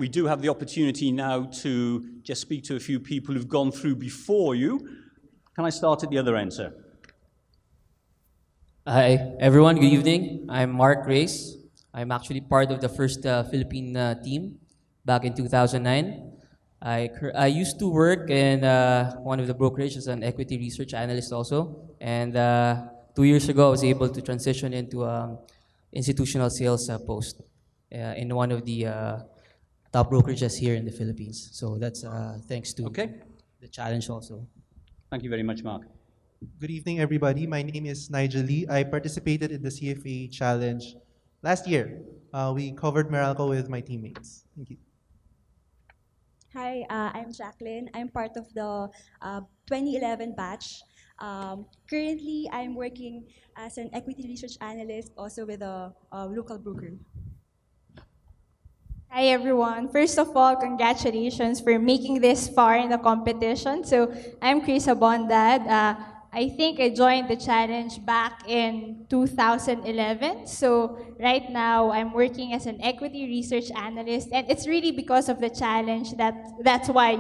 we do have the opportunity now to just speak to a few people who've gone through before you. Can I start at the other end, sir? Hi, everyone. Good evening. I'm Mark Reyes. I'm actually part of the first Philippine team back in 2009. I used to work in one of the brokerages as an equity research analyst also. And 2 years ago, I was able to transition into institutional sales post in one of the top brokerages here in the Philippines. So that's thanks to the challenge also. Thank you very much, Mark. Good evening, everybody. My name is Nigel Lee. I participated in the CFA Challenge last year. We covered Meralco with my teammates. Thank you. Hi, I'm Jacqueline. I'm part of the 2011 batch. Currently, I'm working as an equity research analyst, also with a local broker. Hi everyone. First of all, congratulations for making this far in the competition. So I'm Chris Abondad. I think I joined the challenge back in 2011. So right now I'm working as an equity research analyst, and it's really because of the challenge that's why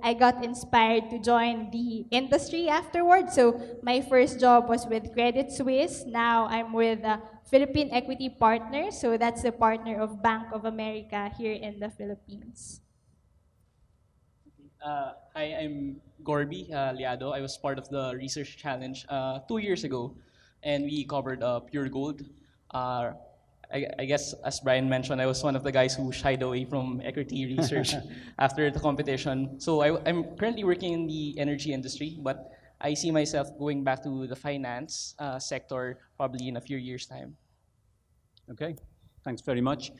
I got inspired to join the industry afterwards. So my first job was with Credit Suisse. Now I'm with Philippine Equity Partners, so that's the partner of Bank of America here in the Philippines. Hi, I'm Gorby Liado. I was part of the research challenge 2 years ago, and we covered pure gold. I guess, as Brian mentioned, I was one of the guys who shied away from equity research after the competition. So I'm currently working in the energy industry, but I see myself going back to the finance sector probably in a few years' time. Okay, thanks very much.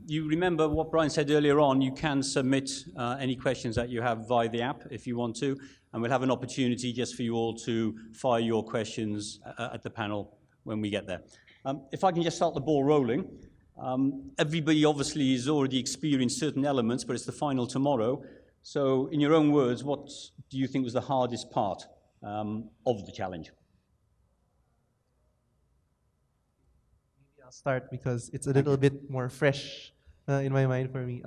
You remember what Brian said earlier on, you can submit any questions that you have via the app if you want to, and we'll have an opportunity just for you all to fire your questions at the panel when we get there. If I can just start the ball rolling. Everybody obviously has already experienced certain elements, but it's the final tomorrow. So in your own words, what do you think was the hardest part of the challenge? I'll start because it's a little bit more fresh in my mind for me.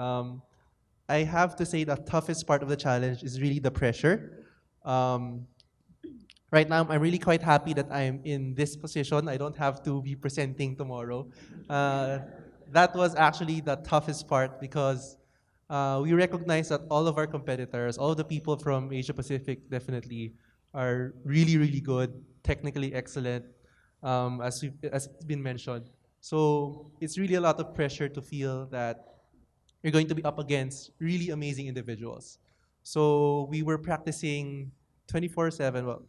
I have to say the toughest part of the challenge is really the pressure. Right now, I'm really quite happy that I'm in this position. I don't have to be presenting tomorrow. That was actually the toughest part because we recognize that all of our competitors, all of the people from Asia Pacific definitely are really, really good, technically excellent, as it's been mentioned. So it's really a lot of pressure to feel that you're going to be up against really amazing individuals. So we were practicing 24/7. Well,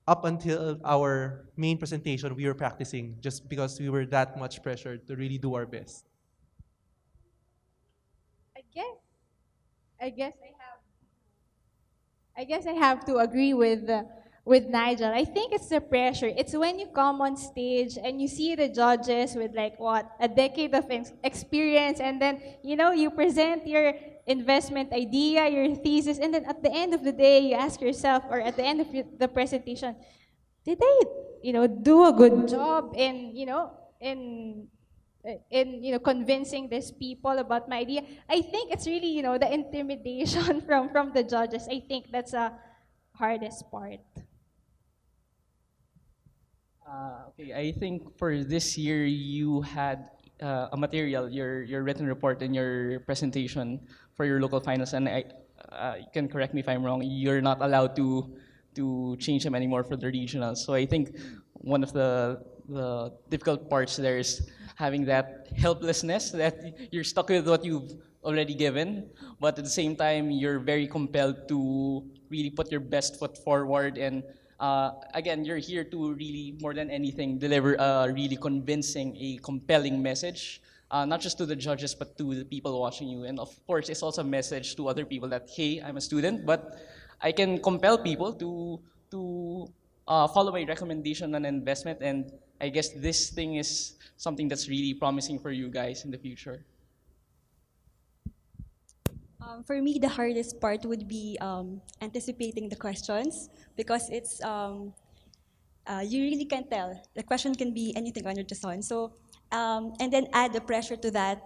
up until our main presentation, we were practicing just because we were that much pressured to really do our best. I guess I have to agree with Nigel. I think it's the pressure. It's when you come on stage and you see the judges with like a decade of experience, and then you present your investment idea, your thesis, and then at the end of the day you ask yourself, or at the end of the presentation, did I do a good job in convincing these people about my idea? I think it's really the intimidation from the judges. I think that's a hardest part. Okay, I think for this year you had a material, your written report and your presentation for your local finals, and you can correct me if I'm wrong. You're not allowed to change them anymore for the regionals. So I think one of the difficult parts there is having that helplessness that you're stuck with what you've already given, but at the same time you're very compelled to really put your best foot forward. And again, you're here to really, more than anything, deliver a really convincing, a compelling message, not just to the judges, but to the people watching you. And of course, it's also a message to other people that, hey, I'm a student, but I can compel people to follow my recommendation on investment. And I guess this thing is something that's really promising for you guys in the future. For me, the hardest part would be anticipating the questions, because it's you really can't tell. The question can be anything under the sun. So and then add the pressure to that.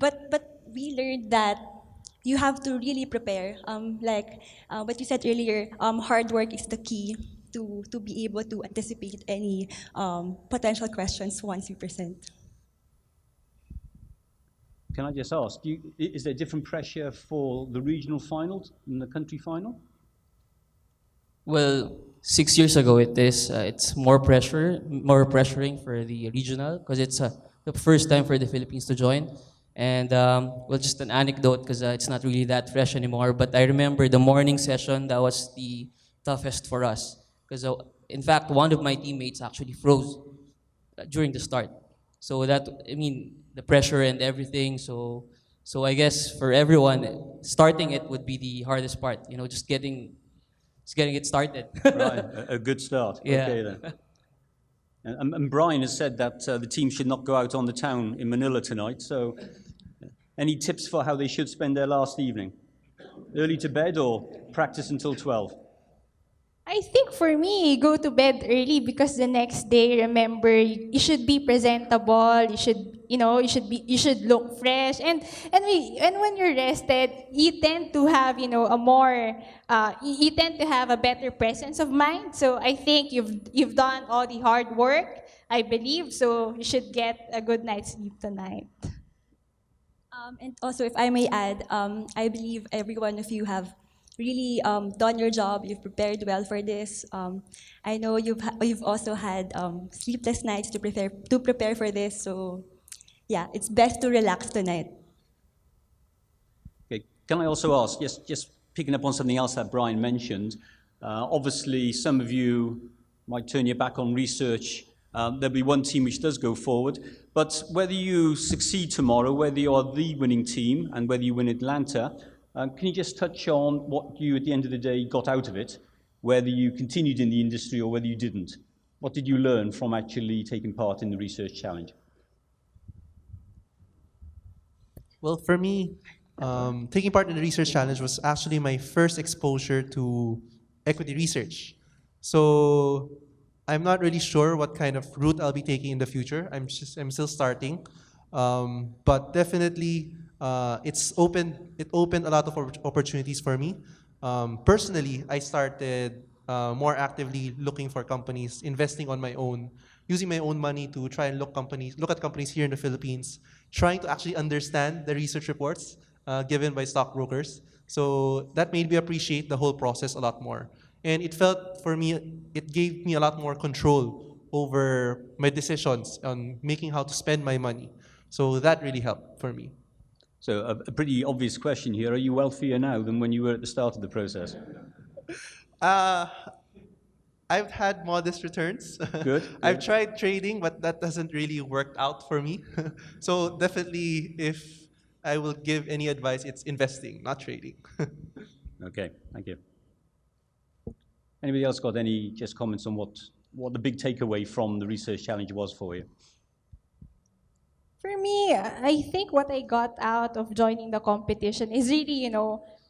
but we learned that you have to really prepare. Like what you said earlier, hard work is the key to be able to anticipate any potential questions once you present. Can I just ask, is there different pressure for the regional final than the country final? Well, 6 years ago, it's more pressuring for the regional because it's the first time for the Philippines to join. And well, just an anecdote because it's not really that fresh anymore. But I remember the morning session that was the toughest for us because in fact one of my teammates actually froze during the start. So that, I mean, the pressure and everything. So I guess for everyone, starting it would be the hardest part. You know, just getting it started. Right, a good start. Yeah. Okay then. And Brian has said that the team should not go out on the town in Manila tonight. So, any tips for how they should spend their last evening? Early to bed or practice until 12? I think for me, go to bed early because the next day, remember, you should be presentable. You should look fresh, and when you're rested, you tend to have, a more, you tend to have a better presence of mind. So I think you've done all the hard work, I believe. So you should get a good night's sleep tonight. And also, if I may add, I believe every one of you have really done your job. You've prepared well for this. I know you've also had sleepless nights to prepare for this. So, yeah, it's best to relax tonight. Okay. Can I also ask, just picking up on something else that Brian mentioned, obviously some of you might turn your back on research. There'll be one team which does go forward, but whether you succeed tomorrow, whether you are the winning team and whether you win Atlanta, can you just touch on what you, at the end of the day, got out of it, whether you continued in the industry or whether you didn't? What did you learn from actually taking part in the research challenge? Well, for me, taking part in the research challenge was actually my first exposure to equity research. So I'm not really sure what kind of route I'll be taking in the future. I'm still starting, but definitely it opened a lot of opportunities for me. Personally, I started more actively looking for companies, investing on my own, using my own money to try and look at companies here in the Philippines, trying to actually understand the research reports given by stockbrokers. So that made me appreciate the whole process a lot more. And it felt, for me, it gave me a lot more control over my decisions on making how to spend my money. So that really helped for me. So a pretty obvious question here. Are you wealthier now than when you were at the start of the process? I've had modest returns. Good. I've tried trading, but that doesn't really work out for me. So definitely, if I will give any advice, it's investing, not trading. Okay, thank you. Anybody else got any just comments on what the big takeaway from the research challenge was for you? For me, I think what I got out of joining the competition is really,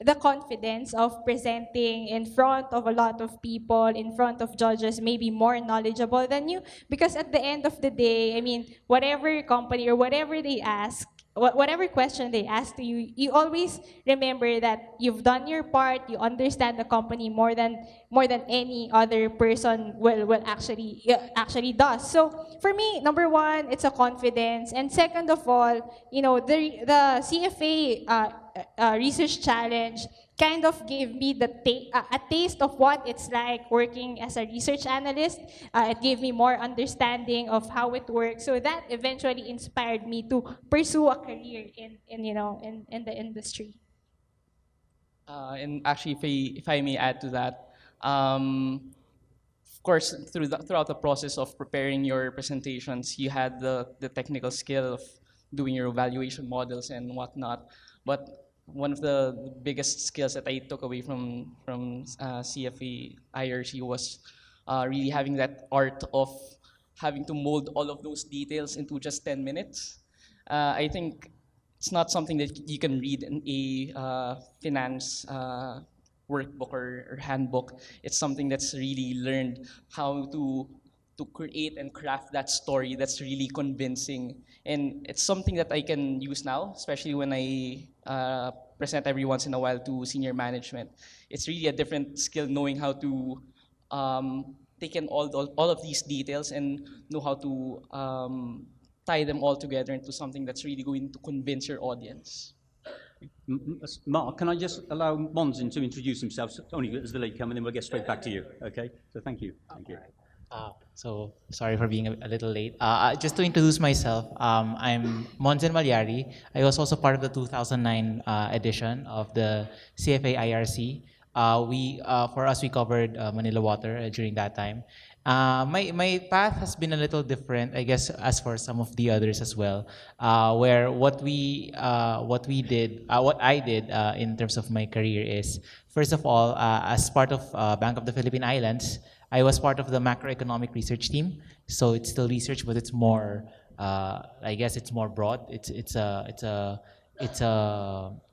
the confidence of presenting in front of a lot of people, in front of judges, maybe more knowledgeable than you. Because at the end of the day, I mean, whatever company or whatever they ask, whatever question they ask to you, you always remember that you've done your part, you understand the company more than any other person will actually does. So for me, number one, it's a confidence, and second of all, the CFA research challenge kind of gave me a taste of what it's like working as a research analyst. It gave me more understanding of how it works. So that eventually inspired me to pursue a career in the industry. And actually, if I may add to that, of course, throughout the process of preparing your presentations, you had the technical skill of doing your evaluation models and whatnot. But one of the biggest skills that I took away from CFA IRC was really having that art of having to mold all of those details into just 10 minutes. I think it's not something that you can read in a finance workbook or handbook. It's something that's really learned how to to create and craft that story that's really convincing. And it's something that I can use now, especially when I present every once in a while to senior management. It's really a different skill knowing how to take in all of these details and know how to tie them all together into something that's really going to convince your audience. Mark, can I just allow Monzin to introduce himself, only as the late come, and then we'll get straight back to you, okay? So thank you. Thank you. So sorry for being a little late. Just to introduce myself, I'm Monzen Malyari. I was also part of the 2009 edition of the CFA IRC. For us, we covered Manila Water during that time. My path has been a little different, I guess, as for some of the others as well. Where what I did in terms of my career is, first of all, as part of Bank of the Philippine Islands, I was part of the macroeconomic research team. So it's still research, but it's more, I guess, it's more broad. It's a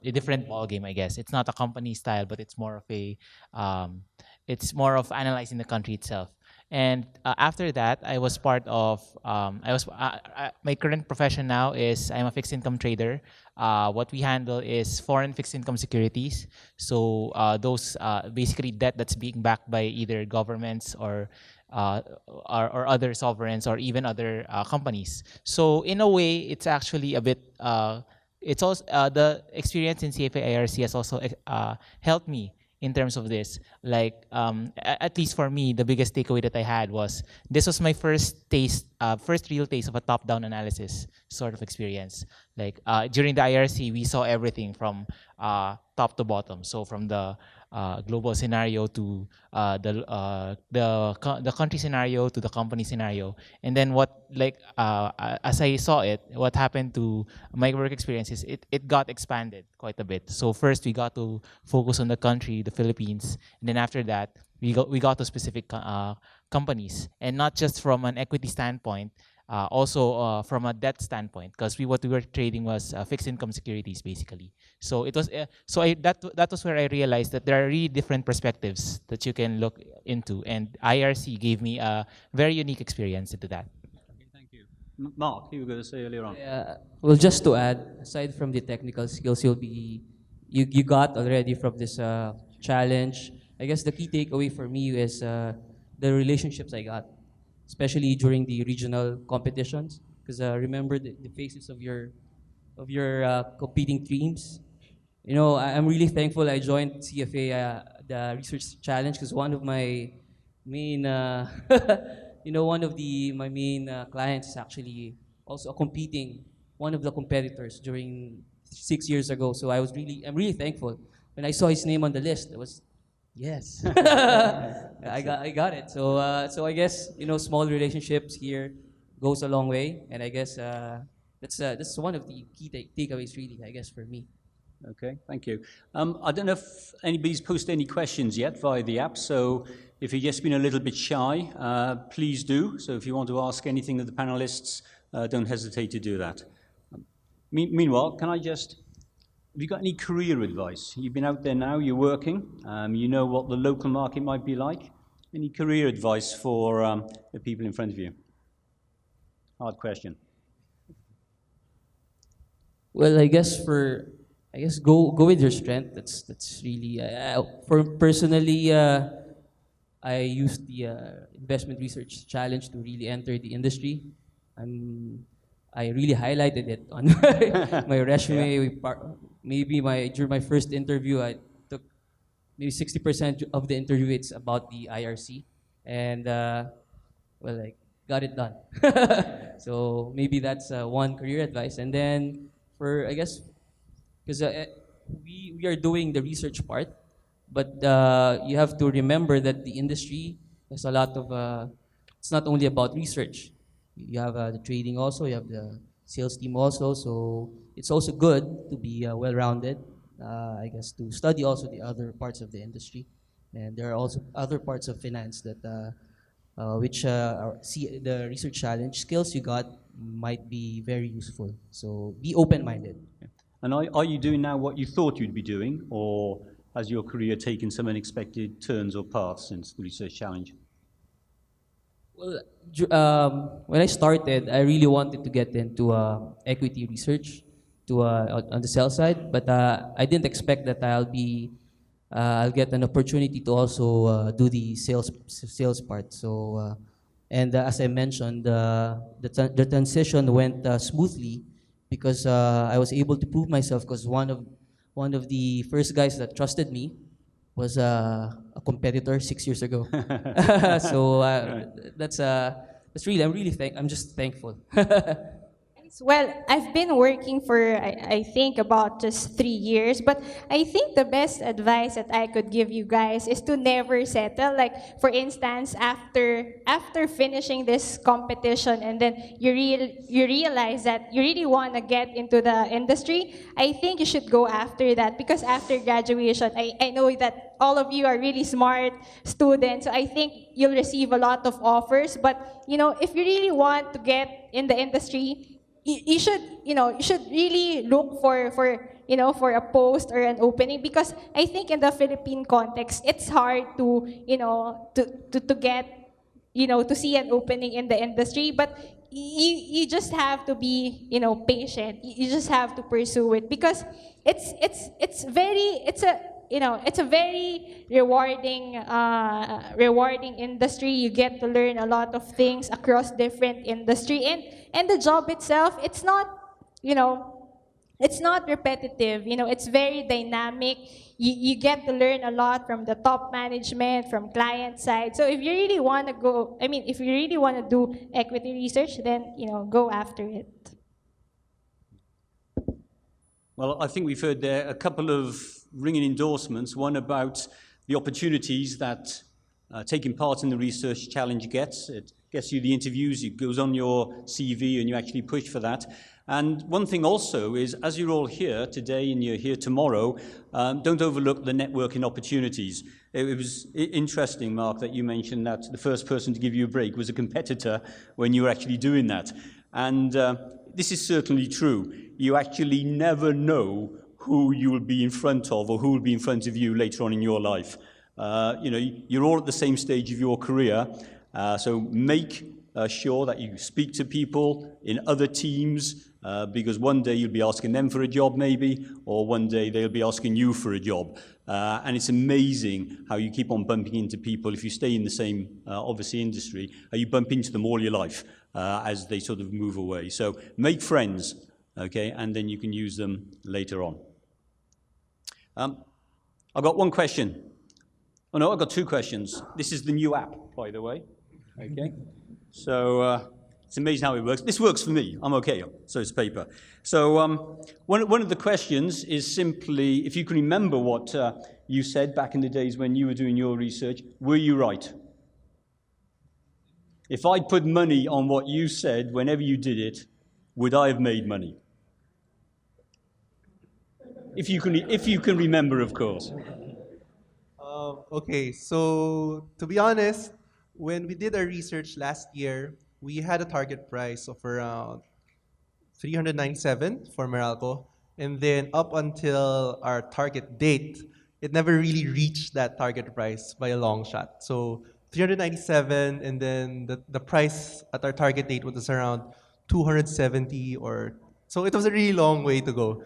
different ball game, I guess. It's not a company style, but it's more of analyzing the country itself. And after that, I was part of, my current profession now is I'm a fixed income trader. What we handle is foreign fixed income securities. So those basically debt that's being backed by either governments or other sovereigns or even other companies. So in a way, it's actually a bit, it's also, the experience in CFA IRC has also helped me in terms of this. Like, at least for me, the biggest takeaway that I had was this was my first real taste of a top-down analysis sort of experience. Like during the IRC, we saw everything from top to bottom. So from the global scenario to the country scenario to the company scenario, and then as I saw it, what happened to my work experience is it got expanded quite a bit. So first we got to focus on the country, the Philippines, and then after that we got to specific companies, and not just from an equity standpoint. Also from a debt standpoint, because what we were trading was fixed income securities basically. So it was that was where I realized that there are really different perspectives that you can look into, and IRC gave me a very unique experience into that. Okay, thank you. Mark, you were going to say earlier on. Well, just to add, aside from the technical skills you got already from this challenge, I guess the key takeaway for me is the relationships I got, especially during the regional competitions, because remember the faces of your competing teams. You know, I'm really thankful I joined CFA, the research challenge, because one of my main, one of my main clients is actually also competing, one of the competitors during 6 years ago. So I'm really thankful when I saw his name on the list. It was, yes, I got it. So I guess small relationships here goes a long way, and I guess that's one of the key takeaways, really, I guess, for me. Okay, thank you. I don't know if anybody's posted any questions yet via the app, so if you've just been a little bit shy, please do. So if you want to ask anything of the panelists, don't hesitate to do that. Meanwhile, have you got any career advice? You've been out there now, you're working, you know what the local market might be like. Any career advice for the people in front of you? Hard question. Well, I guess go with your strength. That's really for personally. I used the investment research challenge to really enter the industry. I really highlighted it on my resume. Yeah. During my first interview, I took maybe 60% of the interview. It's about the IRC, and I got it done. So maybe that's one career advice. And then because we are doing the research part, but you have to remember that the industry has a lot of. It's not only about research. You have the trading also. You have the sales team also. So it's also good to be well-rounded. I guess to study also the other parts of the industry, and there are also other parts of finance that the research challenge skills you got might be very useful. So be open-minded. And are you doing now what you thought you'd be doing, or has your career taken some unexpected turns or paths since the research challenge? Well, when I started, I really wanted to get into equity research on the sell side, but I didn't expect that I'll get an opportunity to also do the sales part. So, and as I mentioned, the transition went smoothly because I was able to prove myself because one of the first guys that trusted me was a competitor 6 years ago. So that's really I'm just thankful. Well, I've been working for, I think, about just 3 years, but I think the best advice that I could give you guys is to never settle. Like, for instance, after finishing this competition and then you realize that you really want to get into the industry, I think you should go after that because after graduation, I know that all of you are really smart students, so I think you'll receive a lot of offers. But, if you really want to get in the industry, you should really look for a post or an opening because I think in the Philippine context it's hard to to get to see an opening in the industry, but you just have to be patient. You just have to pursue it because it's a very rewarding industry. You get to learn a lot of things across different industry, and the job itself, you know it's not repetitive. It's very dynamic. You get to learn a lot from the top management, from client side. So if you really want to if you really want to do equity research, then go after it. Well, I think we've heard there a couple of ringing endorsements. One about the opportunities that taking part in the Research Challenge gets. It gets you the interviews, it goes on your CV, and you actually push for that. And one thing also is, as you're all here today and you're here tomorrow, don't overlook the networking opportunities. It was interesting, Mark, that you mentioned that the first person to give you a break was a competitor when you were actually doing that. And this is certainly true. You actually never know who you will be in front of or who will be in front of you later on in your life. You're all at the same stage of your career, so make sure that you speak to people in other teams, because one day you'll be asking them for a job maybe, or one day they'll be asking you for a job. And it's amazing how you keep on bumping into people if you stay in the same, obviously, industry, how you bump into them all your life as they sort of move away. So make friends, okay, and then you can use them later on. I've got one question. Oh no, I've got two questions. This is the new app, by the way. Okay, so it's amazing how it works. This works for me. I'm okay. So it's paper. So one of the questions is simply, if you can remember what you said back in the days when you were doing your research, were you right? If I'd put money on what you said whenever you did it, would I have made money? If you can remember, of course. Okay, so to be honest, when we did our research last year, we had a target price of around 397 for Meralco, and then up until our target date, it never really reached that target price by a long shot. So 397, and then the price at our target date was around 270 or so. It was a really long way to go.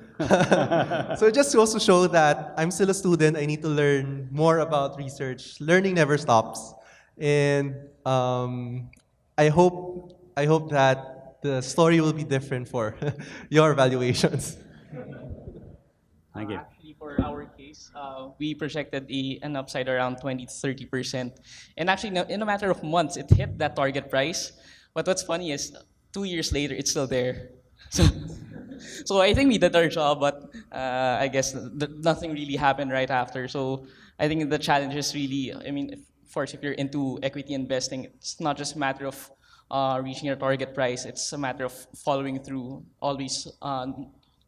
So it just goes to show that I'm still a student. I need to learn more about research. Learning never stops, and I hope that the story will be different for your evaluations. Thank you. Actually, for our case, we projected an upside around 20 to 30%. And actually, in a matter of months, it hit that target price. But what's funny is 2 years later, it's still there. So I think we did our job, but I guess nothing really happened right after. So I think the challenge is really, of course, if you're into equity investing, it's not just a matter of reaching your target price. It's a matter of following through, always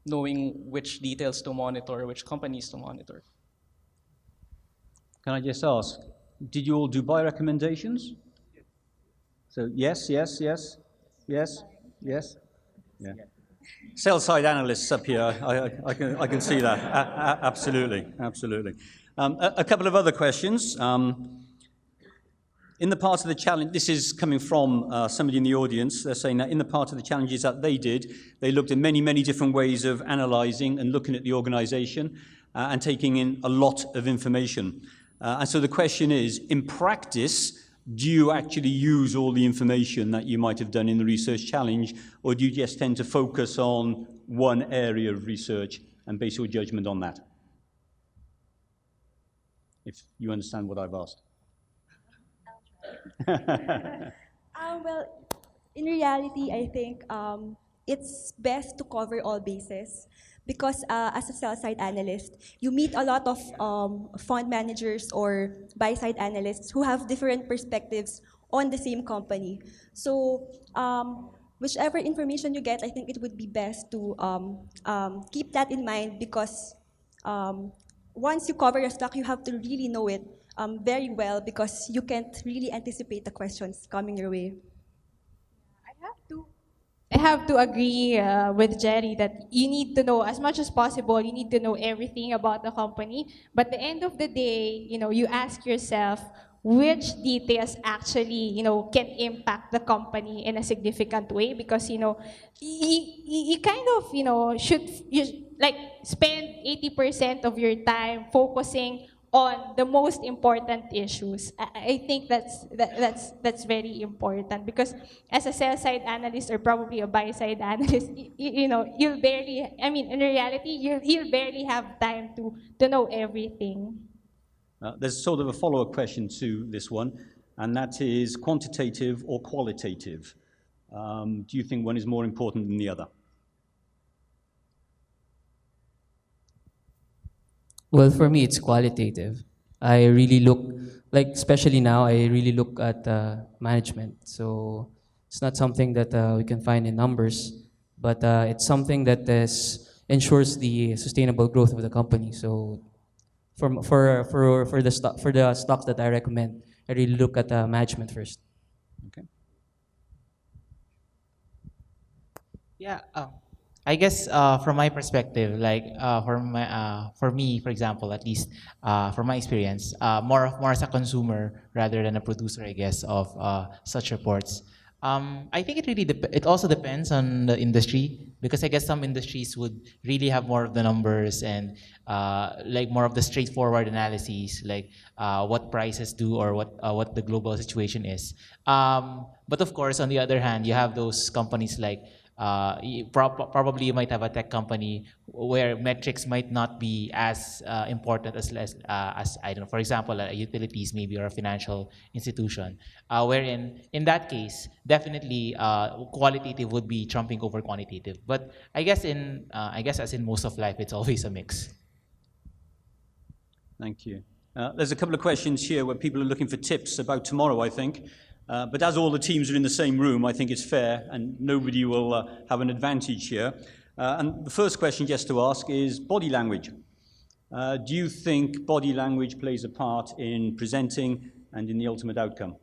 knowing which details to monitor, which companies to monitor. Can I just ask, did you all do buy recommendations? So yes. Yeah. Sell-side analysts up here, I can see that. Absolutely. A couple of other questions. In the part of the challenge, this is coming from somebody in the audience, they're saying that in the part of the challenges that they did, they looked at many, many different ways of analysing and looking at the organisation and taking in a lot of information. And so the question is, in practice, do you actually use all the information that you might have done in the research challenge, or do you just tend to focus on one area of research and base your judgment on that? If you understand what I've asked. Well, in reality, I think it's best to cover all bases because as a sell-side analyst, you meet a lot of fund managers or buy-side analysts who have different perspectives on the same company. So whichever information you get, I think it would be best to keep that in mind because once you cover a stock, you have to really know it very well because you can't really anticipate the questions coming your way. I have to agree with Jerry that you need to know as much as possible. You need to know everything about the company. But at the end of the day, you ask yourself which details actually, can impact the company in a significant way because, you kind of, should spend 80% of your time focusing on the most important issues. I think that's very important because as a sell-side analyst or probably a buy-side analyst, you'll barely, in reality, you'll barely have time to know everything. There's sort of a follow-up question to this one, and that is quantitative or qualitative? Do you think one is more important than the other? Well, for me, it's qualitative. I really look, especially now, I really look at management. So it's not something that we can find in numbers, but it's something that ensures the sustainable growth of the company. So for the stocks that I recommend, I really look at management first. Okay. Yeah, I guess from my perspective, for me, for example, at least from my experience, more as a consumer rather than a producer, I guess, of such reports. I think it really it also depends on the industry because I guess some industries would really have more of the numbers and more of the straightforward analyses, like what prices do or what the global situation is. But of course, on the other hand, you have those companies like probably you might have a tech company where metrics might not be as important as I don't know, for example, a utilities maybe or a financial institution, wherein in that case definitely qualitative would be trumping over quantitative. But I guess as in most of life, it's always a mix. Thank you. There's a couple of questions here where people are looking for tips about tomorrow, I think. But as all the teams are in the same room, I think it's fair and nobody will have an advantage here. And the first question just to ask is body language. Do you think body language plays a part in presenting and in the ultimate outcome?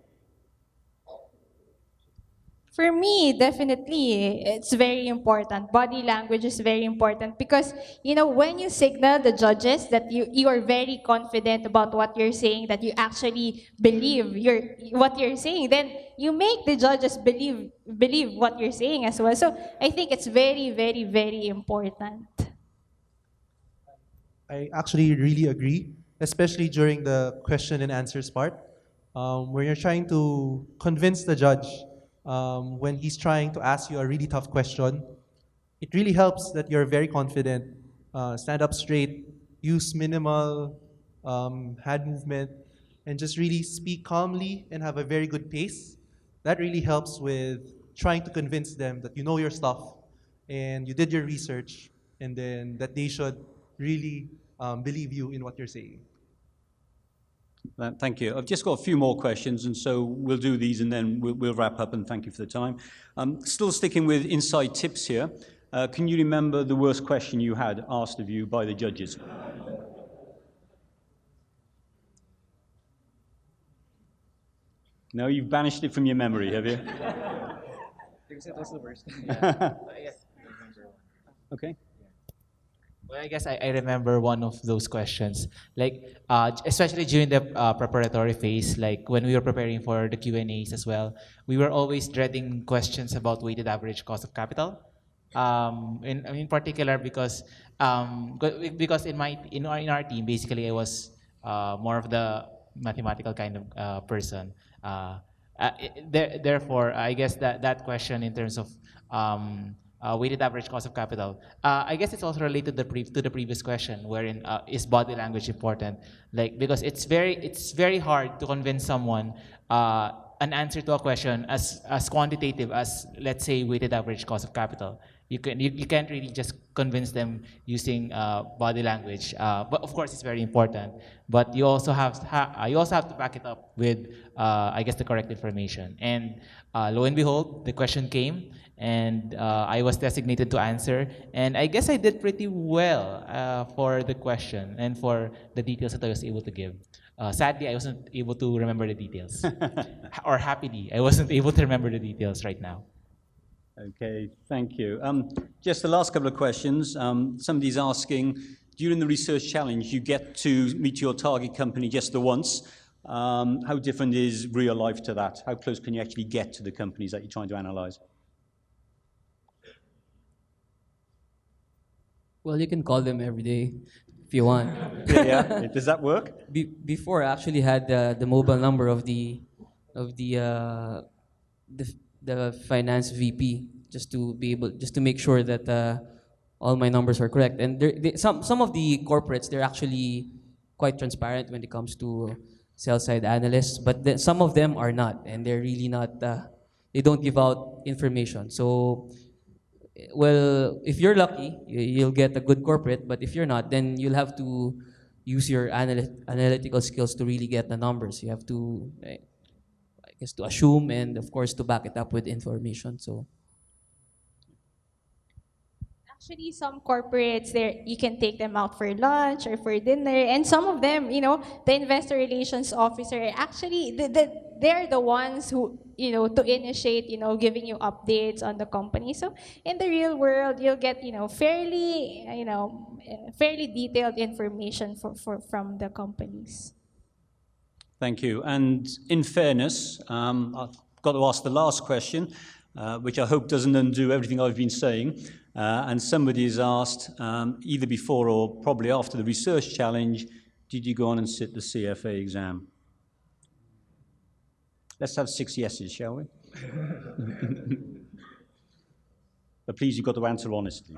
For me, definitely, it's very important. Body language is very important because, when you signal the judges that you are very confident about what you're saying, that you actually believe what you're saying, then you make the judges believe what you're saying as well. So I think it's very, very, very important. I actually really agree, especially during the question and answers part, where you're trying to convince the judge when he's trying to ask you a really tough question. It really helps that you're very confident, stand up straight, use minimal hand movement, and just really speak calmly and have a very good pace. That really helps with trying to convince them that you know your stuff and you did your research, and then that they should really believe you in what you're saying. Thank you. I've just got a few more questions, and so we'll do these and then we'll wrap up, and thank you for the time. Still sticking with inside tips here. Can you remember the worst question you had asked of you by the judges? No, you've banished it from your memory, have you? Because it was the worst. Okay. Well, I guess I remember one of those questions, like especially during the preparatory phase, like when we were preparing for the Q&As as well, we were always dreading questions about weighted average cost of capital. In particular, because in our team, basically I was more of the mathematical kind of person. Therefore, I guess that question in terms of weighted average cost of capital, I guess it's also related to the previous question, wherein is body language important? Like, because it's very hard to convince someone an answer to a question as quantitative as, let's say, weighted average cost of capital. You can't really just convince them using body language. But of course, it's very important. But you also have to back it up with, I guess, the correct information. And lo and behold, the question came, and I was designated to answer. And I guess I did pretty well for the question and for the details that I was able to give. Sadly, I wasn't able to remember the details. Or happily, I wasn't able to remember the details right now. Okay, thank you. Just the last couple of questions. Somebody's asking, during the research challenge, you get to meet your target company just the once. How different is real life to that? How close can you actually get to the companies that you're trying to analyze? Well, you can call them every day if you want. Yeah. Does that work? Before, I actually had the mobile number of the finance VP, just to make sure that all my numbers are correct. And some of the corporates, they're actually quite transparent when it comes to sell-side analysts, but some of them are not, and they're really not. They don't give out information. So, well, if you're lucky, you'll get a good corporate, but if you're not, then you'll have to use your analytical skills to really get the numbers. You have to, I guess, to assume, and of course to back it up with information. So Actually, some corporates, there you can take them out for lunch or for dinner, and some of them, the investor relations officer, actually, they're the ones who, to initiate, giving you updates on the company. So in the real world, you'll get, fairly detailed information from the companies. Thank you. And in fairness, I've got to ask the last question, which I hope doesn't undo everything I've been saying. And somebody has asked, either before or probably after the research challenge, did you go on and sit the CFA exam? Let's have 6 yeses, shall we? But please, you've got to answer honestly.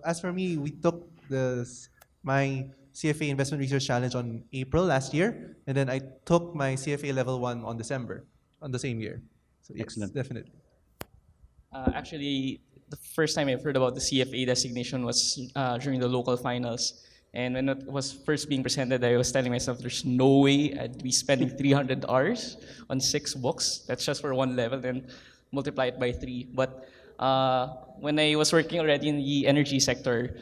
As for me, we took my CFA Investment Research Challenge on April last year, and then I took my CFA Level 1 on December, on the same year. So yes, Excellent. definitely. Actually, the first time I've heard about the CFA designation was during the local finals. And when it was first being presented, I was telling myself, there's no way I'd be spending 300 hours on 6 books. That's just for one level, then multiply it by 3. But when I was working already in the energy sector,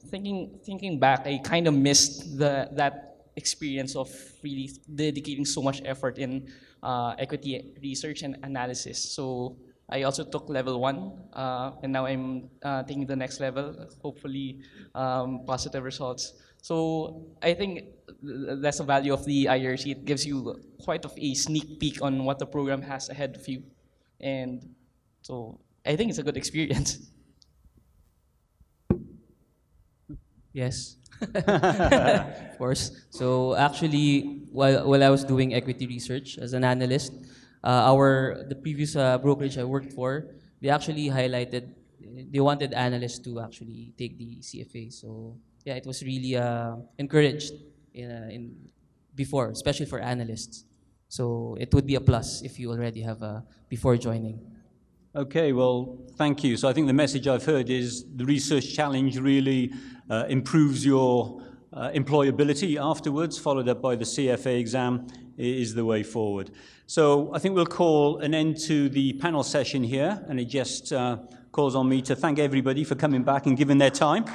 thinking back, I kind of missed that experience of really dedicating so much effort in equity research and analysis. So I also took level 1, and now I'm taking the next level, hopefully positive results. So I think that's the value of the IRC. It gives you quite of a sneak peek on what the program has ahead of you. And so I think it's a good experience. yes, of course. So actually, while I was doing equity research as an analyst, the previous brokerage I worked for, they actually highlighted, they wanted analysts to actually take the CFA. So yeah, it was really encouraged before, especially for analysts. So it would be a plus if you already have before joining. Okay, well, thank you. So I think the message I've heard is the research challenge really improves your employability afterwards, followed up by the CFA exam is the way forward. So I think we'll call an end to the panel session here, and it just calls on me to thank everybody for coming back and giving their time.